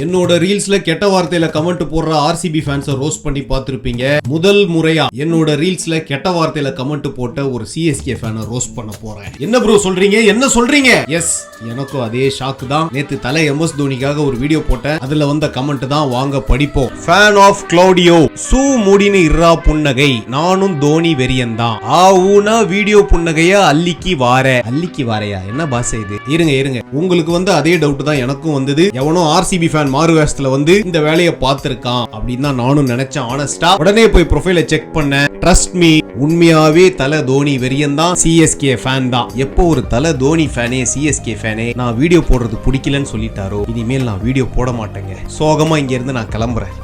என்னோட ரீல்ஸ்ல கெட்ட வார்த்தையில கமெண்ட் போடுற ஆர்சிபி ஃபேன்ஸை ரோஸ்ட் பண்ணி பார்த்திருப்பீங்க. முதல் முறையா என்னோட ரீல்ஸ்ல கெட்ட வார்த்தையில கமெண்ட் போட்ட ஒரு சிஎஸ்கே ஃபேனை ரோஸ்ட் பண்ண போறேன். என்ன ப்ரோ சொல்றீங்க, என்ன சொல்றீங்க? எஸ், எனக்கும் அதே ஷாக்கு தான். நேத்து தலை எம்எஸ் தோனிக்காக ஒரு வீடியோ போட்டேன். அதுல வந்த கமெண்ட் தான் வாங்க படிப்போம். ஃபேன் ஆஃப் கிளவுடியோ சூ முடினு இர்ரா புன்னகை, நானும் தோனி வெறியன் தான். ஆவுனா வீடியோ புன்னகைய அள்ளிக்கு வாரையா என்ன பாசை இது? இருங்க, உங்களுக்கு வந்து அதே டவுட் தான் எனக்கும் வந்தது. எவனோ ஆர்சிபி ஃபேன் மாறுவேஷத்துல வந்து இந்த வேலையை பார்த்திருக்கான் அப்படின்னு தான் நானும் நினைச்சேன். ஆனஸ்டா உடனே போய் ப்ரொஃபைலை செக் பண்ணேன். ட்ரஸ்ட் மீ, உண்மையாவே தலை தோனி வெறியன் தான், சிஎஸ்கே ஃபேன் தான். எப்போ ஒரு தலை தோனி ஃபேனே சிஎஸ்கே ஃபேனே நான் வீடியோ போடுறது பிடிக்கலன்னு சொல்லிட்டாரோ, இனிமேல் நான் வீடியோ போட மாட்டேங்க, சோகமா இங்க இருந்து நான் கிளம்புறேன்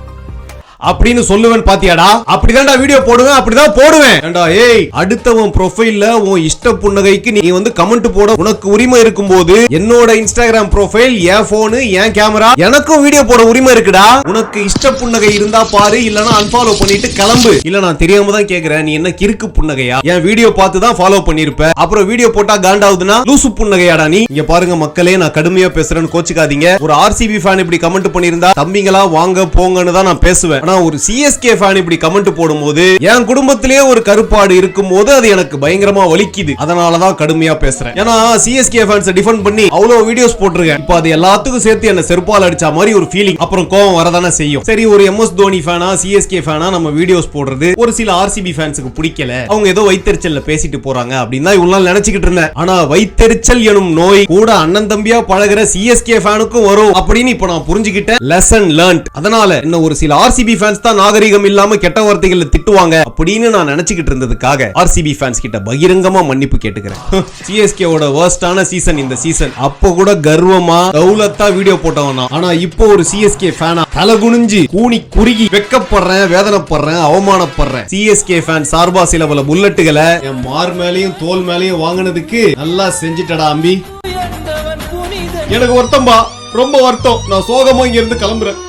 அப்படின்னு சொல்லுவேன். பாத்தியாடா, அப்படிதான்டா வீடியோ போடுவேன், அப்படிதான் போடுவேன். ஏய், அடுத்தவன் ப்ரொஃபைல்ல உன் இஷ்ட புன்னகைக்கு நீ வந்து கமெண்ட் போட உனக்கு உரிமை இருக்கும்போது என்னோட இன்ஸ்டாகிராம் ப்ரொஃபைல், என் போனு, என் கேமரா, எனக்கும் வீடியோ போட உரிமை இருக்குடா. உனக்கு இஷ்ட புன்னகை இருந்தா பாரு, இல்லனா அன்ஃபாலோ பண்ணிட்டு கிளம்பு. இல்ல நான் தெரியாம தான் கேக்குறேன், நீ என்ன கிறுக்கு புன்னகையா? என் வீடியோ பார்த்து தான் ஃபாலோ பண்ணிருப்ப, அப்புறம் வீடியோ போட்டா காண்டாவுதுன்னா லூசு புன்னகையாடா நீ? இங்க பாருங்க மக்களே, நான் கடுமையா பேசுறேன்னு கோச்சுக்காதீங்க. ஒரு ஆர்சிபி ஃபேன் இப்படி கமெண்ட் பண்ணிருந்தா தம்பிங்களா வாங்க போங்கன்னு தான் நான் பேசுவேன். ஒரு சிஎஸ்கே ஃபேன் இப்படி கமெண்ட் போடும்போது, என் குடும்பத்திலேயே ஒரு கருப்பாடு இருக்கும்போது அது எனக்கு பயங்கரமா வலிக்குது. அதனாலதான் கடுமையா பேசுறேன். ஏன்னா சிஎஸ்கே ஃபேன்ஸ் டிஃபெண்ட் பண்ணி அவ்வளவு வீடியோஸ் போட்டிருக்கேன். இப்போ அது எல்லாத்துக்கும் சேர்த்து என்ன செருப்பால் அடிச்ச மாதிரி ஒரு ஃபீலிங். அப்புறம் கோவம் வரதானே செய்யும். சரி, ஒரு எம்எஸ் தோனி ஃபேனா சிஎஸ்கே ஃபேனா நம்ம வீடியோஸ் போடுறது ஒரு சில ஆர்சிபி ஃபேன்ஸுக்கு பிடிக்கல, அவங்க ஏதோ வைத்தெரிச்சல்ல பேசிட்டு போறாங்க அப்படின்னு தான் இவ்வளவு நினைச்சுக்கிட்டு இருந்தேன். ஆனா வைத்தெரிச்சல் எனும் நோய் கூட அண்ணன் தம்பியா பழகுற சிஎஸ்கே ஃபேனுக்கும் வரும் அப்படின்னு இப்ப நான் புரிஞ்சுக்கிட்டேன். Lesson learned. அதனால என்ன ஒரு சில ஆர்சிபி ஃபேன்ஸ் தான் நாகரிகம் இல்லாம கெட்ட வார்த்தைகளை திட்டுவாங்க அப்படின்னு நான் நினைச்சுக்கிட்டு இருந்ததுக்காக ஆர்சிபி ஃபேன்ஸ் கிட்ட பகிரங்கமா மன்னிப்பு கேட்டுக்கிறேன். சிஎஸ்கே ஓட வர்ஸ்டான சீசன் இந்த சீசன். அப்ப கூட கர்வமா தௌலத்தா வீடியோ போட்டவனா, ஆனா இப்போ ஒரு சிஎஸ்கே ஃபேனா தலை குனிஞ்சு கூனி குறுகி வெக்கப்படுறேன், வேதனைப்படுறேன், அவமானப்படுறேன். சிஎஸ்கே ஃபேன் சார்பா சில பல புல்லட்டுகளை என் மார் மேலையும் தோல் மேலையும் வாங்கினதுக்கு நல்லா செஞ்சுட்டடா அம்பி. எனக்கு வருத்தம்பா, ரொம்ப வருத்தம். நான் சோகமா இங்க இருந்து கிளம்புறேன்.